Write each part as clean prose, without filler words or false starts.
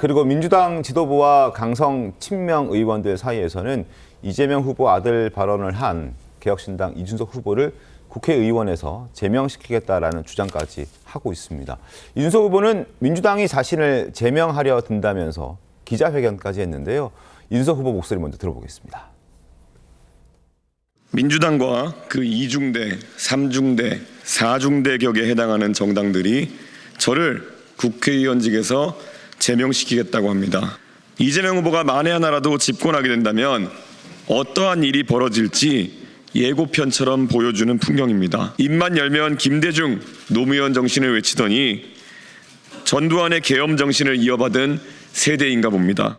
그리고 민주당 지도부와 강성 친명 의원들 사이에서는 이재명 후보 아들 발언을 한 개혁신당 이준석 후보를 국회의원에서 제명시키겠다라는 주장까지 하고 있습니다. 이준석 후보는 민주당이 자신을 제명하려 든다면서 기자회견까지 했는데요. 이준석 후보 목소리 먼저 들어보겠습니다. 민주당과 그 2중대, 3중대, 4중대 격에 해당하는 정당들이 저를 국회의원직에서 제명시키겠다고 합니다. 이재명 후보가 만에 하나라도 집권하게 된다면 어떠한 일이 벌어질지 예고편처럼 보여주는 풍경입니다. 입만 열면 김대중, 노무현 정신을 외치더니 전두환의 계엄 정신을 이어받은 세대인가 봅니다.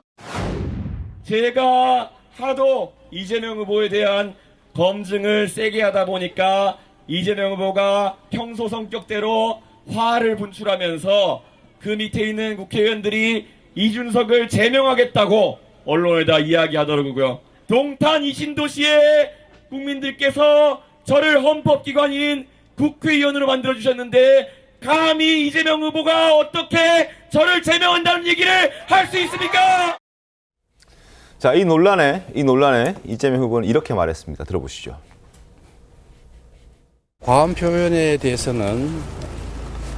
제가 하도 이재명 후보에 대한 검증을 세게 하다 보니까 이재명 후보가 평소 성격대로 화를 분출하면서 그 밑에 있는 국회의원들이 이준석을 제명하겠다고 언론에다 이야기하더라고요. 동탄 이신도시의 국민들께서 저를 헌법기관인 국회의원으로 만들어주셨는데 감히 이재명 후보가 어떻게 저를 제명한다는 얘기를 할 수 있습니까? 자, 이 논란에 이재명 후보는 이렇게 말했습니다. 들어보시죠. 과한 표현에 대해서는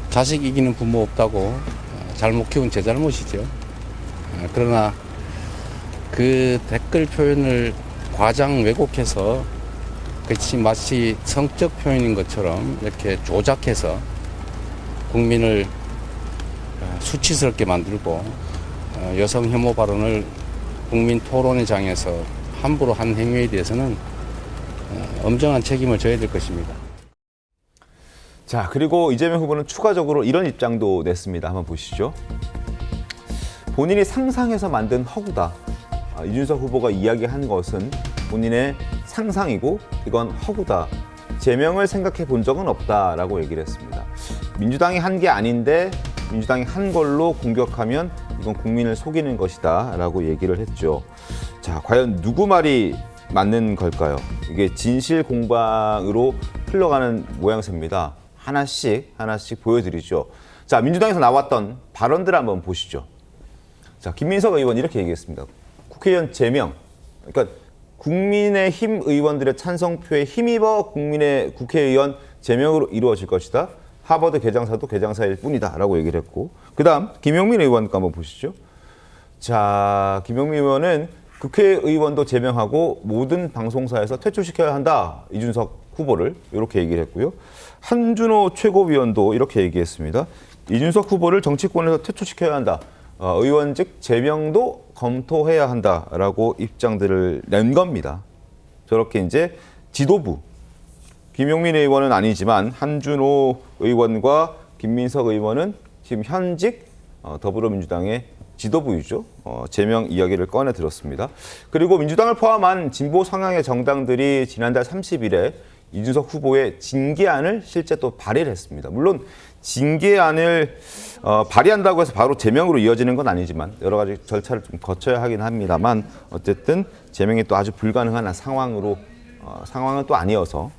자식 이기는 부모 없다고 잘못 키운 제 잘못이죠. 그러나 그 댓글 표현을 과장 왜곡해서 그치 마치 성적 표현인 것처럼 이렇게 조작해서 국민을 수치스럽게 만들고 여성 혐오 발언을 국민 토론회 장에서 함부로 한 행위에 대해서는 엄정한 책임을 져야 될 것입니다. 자, 그리고 이재명 후보는 추가적으로 이런 입장도 냈습니다. 한번 보시죠. 본인이 상상해서 만든 허구다. 이준석 후보가 이야기한 것은 본인의 상상이고 이건 허구다. 제명을 생각해 본 적은 없다라고 얘기를 했습니다. 민주당이 한 게 아닌데 민주당이 한 걸로 공격하면 이건 국민을 속이는 것이다 라고 얘기를 했죠. 자, 과연 누구 말이 맞는 걸까요? 이게 진실 공방으로 흘러가는 모양새입니다. 하나씩 보여드리죠. 자, 민주당에서 나왔던 발언들 한번 보시죠. 자, 김민석 의원 이렇게 얘기했습니다. 국회의원 제명. 그러니까 국민의힘 의원들의 찬성표에 힘입어 국민의 국회의원 제명으로 이루어질 것이다. 하버드 개장사도 개장사일 뿐이다 라고 얘기를 했고, 그 다음 김용민 의원 거 한번 보시죠. 자, 김용민 의원은 국회의원도 제명하고 모든 방송사에서 퇴출시켜야 한다. 이준석 후보를 이렇게 얘기를 했고요. 한준호 최고위원도 이렇게 얘기했습니다. 이준석 후보를 정치권에서 퇴출시켜야 한다. 의원직 제명도 검토해야 한다라고 입장들을 낸 겁니다. 저렇게 이제 지도부, 김용민 의원은 아니지만 한준호 의원과 김민석 의원은 지금 현직 더불어민주당의 지도부이죠. 제명 이야기를 꺼내 들었습니다. 그리고 민주당을 포함한 진보 성향의 정당들이 지난달 30일에 이준석 후보의 징계안을 실제 또 발의를 했습니다. 물론 징계안을 발의한다고 해서 바로 제명으로 이어지는 건 아니지만 여러 가지 절차를 좀 거쳐야 하긴 합니다만 어쨌든 제명이 또 아주 불가능한 상황은 또 아니어서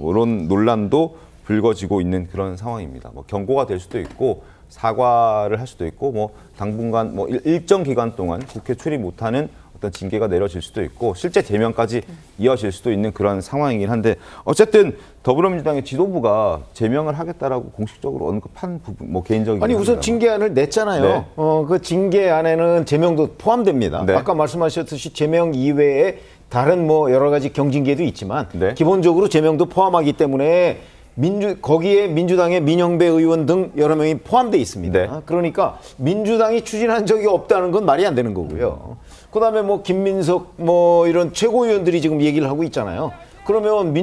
이런 논란도 불거지고 있는 그런 상황입니다. 뭐 경고가 될 수도 있고 사과를 할 수도 있고 뭐 당분간 뭐 일정 기간 동안 국회 출입 못하는 어떤 징계가 내려질 수도 있고 실제 제명까지 이어질 수도 있는 그런 상황이긴 한데 어쨌든 더불어민주당의 지도부가 제명을 하겠다라고 공식적으로 언급한 부분, 뭐 개인적인 아니 우선 징계안을 냈잖아요. 네. 그 징계안에는 제명도 포함됩니다. 네. 아까 말씀하셨듯이 제명 이외에 다른 뭐 여러 가지 경징계도 있지만 네. 기본적으로 제명도 포함하기 때문에 거기에 민주당의 민영배 의원 등 여러 명이 포함되어 있습니다. 네. 그러니까 민주당이 추진한 적이 없다는 건 말이 안 되는 거고요. 그다음에 뭐 김민석 뭐 이런 최고위원들이 지금 얘기를 하고 있잖아요. 그러면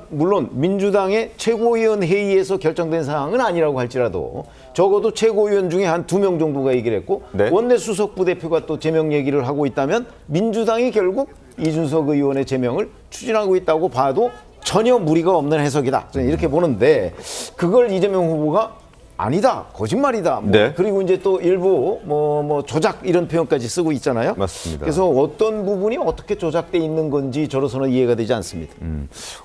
물론 민주당의 최고위원 회의에서 결정된 사항은 아니라고 할지라도 적어도 최고위원 중에 한 2명 정도가 얘기를 했고 네. 원내 수석 부대표가 또 제명 얘기를 하고 있다면 민주당이 결국 이준석 의원의 제명을 추진하고 있다고 봐도 전혀 무리가 없는 해석이다. 저는 이렇게 보는데 그걸 이재명 후보가 아니다, 거짓말이다. 네. 그리고 이제 또 일부 뭐 조작 이런 표현까지 쓰고 있잖아요. 맞습니다. 그래서 어떤 부분이 어떻게 조작돼 있는 건지 저로서는 이해가 되지 않습니다.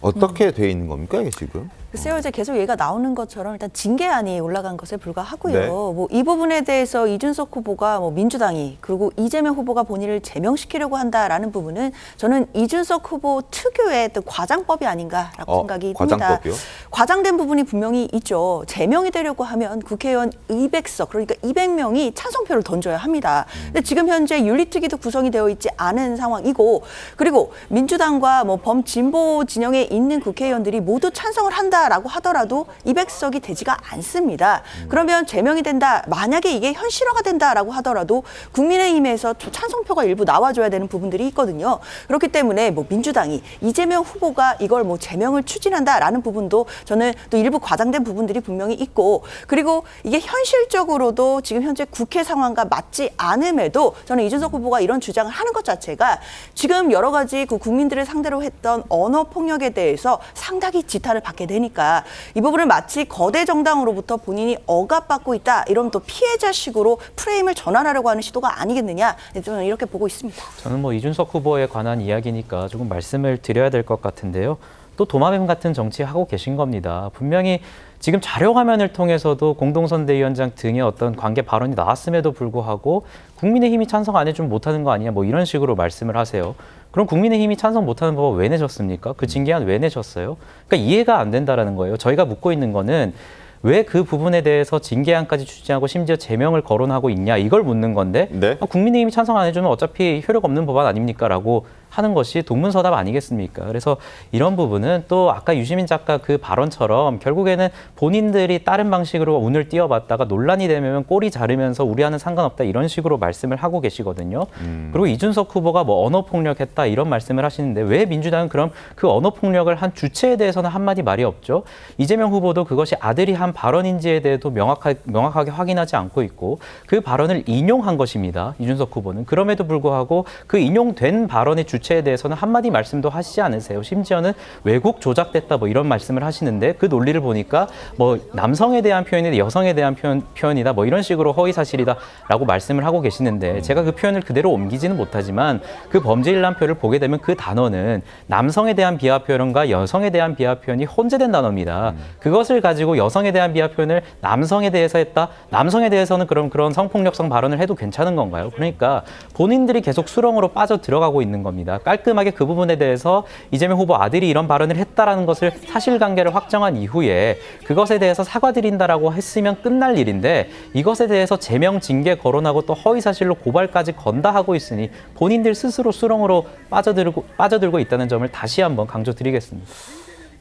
어떻게 돼 있는 겁니까 이게 지금? 글쎄요, 이제 계속 얘기가 나오는 것처럼 일단 징계안이 올라간 것에 불과하고요. 네. 뭐 이 부분에 대해서 이준석 후보가 뭐 민주당이 그리고 이재명 후보가 본인을 제명시키려고 한다라는 부분은 저는 이준석 후보 특유의 또 과장법이 아닌가라고 생각이 듭니다. 과장법이요? 과장된 부분이 분명히 있죠. 제명이 되려고 하면 국회의원 200석, 그러니까 200명이 찬성표를 던져야 합니다. 근데 지금 현재 윤리특위도 구성이 되어 있지 않은 상황이고, 그리고 민주당과 뭐 범진보 진영에 있는 국회의원들이 모두 찬성을 한다라고 하더라도 200석이 되지가 않습니다. 그러면 제명이 된다, 만약에 이게 현실화가 된다라고 하더라도 국민의힘에서 찬성표가 일부 나와줘야 되는 부분들이 있거든요. 그렇기 때문에 뭐 민주당이 이재명 후보가 이걸 뭐 제명을 추진한다라는 부분도 저는 또 일부 과장된 부분들이 분명히 있고, 그리고 이게 현실적으로도 지금 현재 국회 상황과 맞지 않음에도 저는 이준석 후보가 이런 주장을 하는 것 자체가 지금 여러 가지 그 국민들을 상대로 했던 언어 폭력에 대해서 상당히 지탄을 받게 되니까 이 부분을 마치 거대 정당으로부터 본인이 억압받고 있다, 이런 또 피해자식으로 프레임을 전환하려고 하는 시도가 아니겠느냐, 저는 이렇게 보고 있습니다. 저는 뭐 이준석 후보에 관한 이야기니까 조금 말씀을 드려야 될 것 같은데요. 또 도마뱀 같은 정치하고 계신 겁니다. 분명히 지금 자료 화면을 통해서도 공동선대위원장 등의 어떤 관계 발언이 나왔음에도 불구하고 국민의힘이 찬성 안 해주면 못하는 거 아니냐, 뭐 이런 식으로 말씀을 하세요. 그럼 국민의힘이 찬성 못하는 법을 왜 내셨습니까? 그 징계안 왜 내셨어요? 그러니까 이해가 안 된다라는 거예요. 저희가 묻고 있는 거는 왜 그 부분에 대해서 징계안까지 추진하고 심지어 제명을 거론하고 있냐, 이걸 묻는 건데 네. 국민의힘이 찬성 안 해주면 어차피 효력 없는 법안 아닙니까? 라고 하는 것이 동문서답 아니겠습니까? 그래서 이런 부분은 또 아까 유시민 작가 그 발언처럼 결국에는 본인들이 다른 방식으로 운을 띄워봤다가 논란이 되면 꼬리 자르면서 우리와는 상관없다, 이런 식으로 말씀을 하고 계시거든요. 그리고 이준석 후보가 뭐 언어폭력했다 이런 말씀을 하시는데 왜 민주당은 그럼 그 언어폭력을 한 주체에 대해서는 한마디 말이 없죠? 이재명 후보도 그것이 아들이 한 발언인지에 대해도 명확하게 확인하지 않고 있고 그 발언을 인용한 것입니다. 이준석 후보는. 그럼에도 불구하고 그 인용된 발언의 주체에 대해서는 한마디 말씀도 하시지 않으세요. 심지어는 왜곡 조작됐다 뭐 이런 말씀을 하시는데 그 논리를 보니까 뭐 남성에 대한 표현이다, 여성에 대한 표현이다 뭐 이런 식으로 허위사실이다라고 말씀을 하고 계시는데 제가 그 표현을 그대로 옮기지는 못하지만 그 범죄일람표를 보게 되면 그 단어는 남성에 대한 비하 표현과 여성에 대한 비하 표현이 혼재된 단어입니다. 그것을 가지고 여성에 대한 비하 표현을 남성에 대해서 했다? 남성에 대해서는 그럼 그런 성폭력성 발언을 해도 괜찮은 건가요? 그러니까 본인들이 계속 수렁으로 빠져 들어가고 있는 겁니다. 깔끔하게 그 부분에 대해서 이재명 후보 아들이 이런 발언을 했다라는 것을 사실관계를 확정한 이후에 그것에 대해서 사과드린다라고 했으면 끝날 일인데 이것에 대해서 제명 징계 거론하고 또 허위사실로 고발까지 건다 하고 있으니 본인들 스스로 수렁으로 빠져들고 있다는 점을 다시 한번 강조드리겠습니다.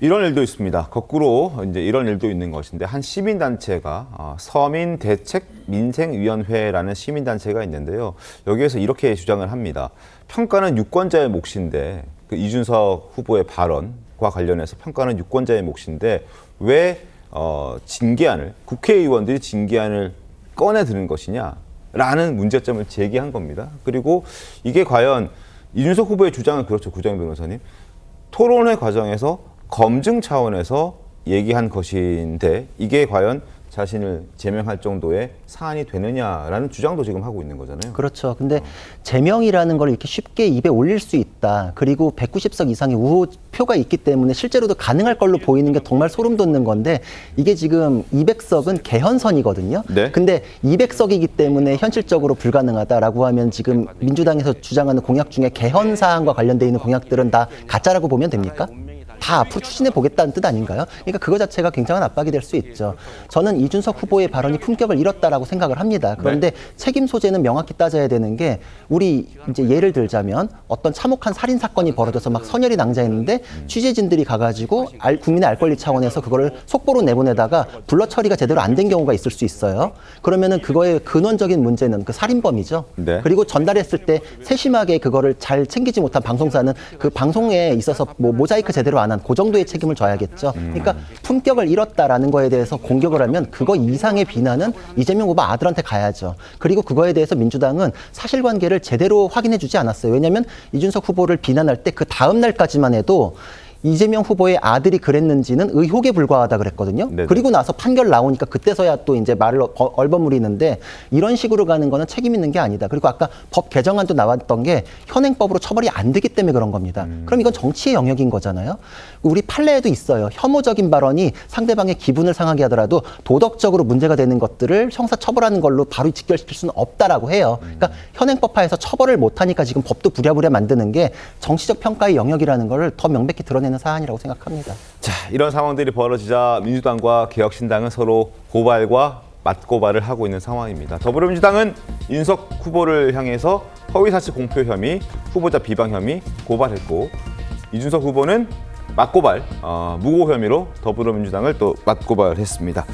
이런 일도 있습니다. 거꾸로 이제 이런 일도 있는 것인데 한 시민단체가 서민대책민생위원회라는 시민단체가 있는데요. 여기에서 이렇게 주장을 합니다. 평가는 유권자의 몫인데 그 이준석 후보의 발언과 관련해서 평가는 유권자의 몫인데 왜 징계안을 국회의원들이 징계안을 꺼내 드는 것이냐라는 문제점을 제기한 겁니다. 그리고 이게 과연 이준석 후보의 주장은 그렇죠. 구정 변호사님. 토론회 과정에서 검증 차원에서 얘기한 것인데 이게 과연 자신을 제명할 정도의 사안이 되느냐라는 주장도 지금 하고 있는 거잖아요. 그렇죠. 근데 제명이라는 걸 이렇게 쉽게 입에 올릴 수 있다. 그리고 190석 이상의 우호표가 있기 때문에 실제로도 가능할 걸로 보이는 게 정말 소름 돋는 건데 이게 지금 200석은 개헌선이거든요. 네. 근데 200석이기 때문에 현실적으로 불가능하다라고 하면 지금 민주당에서 주장하는 공약 중에 개헌 사항과 관련돼 있는 공약들은 다 가짜라고 보면 됩니까? 다 앞으로 추진해 보겠다는 뜻 아닌가요? 그러니까 그거 자체가 굉장한 압박이 될 수 있죠. 저는 이준석 후보의 발언이 품격을 잃었다라고 생각을 합니다. 그런데 책임 소재는 명확히 따져야 되는 게 우리 이제 예를 들자면 어떤 참혹한 살인 사건이 벌어져서 막 선혈이 낭자했는데 취재진들이 가가지고 국민의 알 권리 차원에서 그거를 속보로 내보내다가 불러 처리가 제대로 안 된 경우가 있을 수 있어요. 그러면은 그거의 근원적인 문제는 그 살인범이죠. 네. 그리고 전달했을 때 세심하게 그거를 잘 챙기지 못한 방송사는 그 방송에 있어서 뭐 모자이크 제대로 안 한 그 정도의 책임을 져야겠죠. 그러니까 품격을 잃었다라는 거에 대해서 공격을 하면 그거 이상의 비난은 이재명 후보 아들한테 가야죠. 그리고 그거에 대해서 민주당은 사실관계를 제대로 확인해 주지 않았어요. 왜냐하면 이준석 후보를 비난할 때 그 다음 날까지만 해도 이재명 후보의 아들이 그랬는지는 의혹에 불과하다 그랬거든요. 네네. 그리고 나서 판결 나오니까 그때서야 또 이제 말을 얼버무리는데 이런 식으로 가는 거는 책임 있는 게 아니다. 그리고 아까 법 개정안도 나왔던 게 현행법으로 처벌이 안 되기 때문에 그런 겁니다. 그럼 이건 정치의 영역인 거잖아요. 우리 판례에도 있어요. 혐오적인 발언이 상대방의 기분을 상하게 하더라도 도덕적으로 문제가 되는 것들을 형사 처벌하는 걸로 바로 직결시킬 수는 없다라고 해요. 그러니까 현행법화에서 처벌을 못하니까 지금 법도 부랴부랴 만드는 게 정치적 평가의 영역이라는 걸 더 명백히 드러내는 사안이라고 생각합니다. 자, 이런 상황들이 벌어지자 민주당과 개혁신당은 서로 고발과 맞고발을 하고 있는 상황입니다. 더불어민주당은 윤석 후보를 향해서 허위사실 공표 혐의, 후보자 비방 혐의 고발했고 이준석 후보는 맞고발, 무고 혐의로 더불어민주당을 또 맞고발했습니다.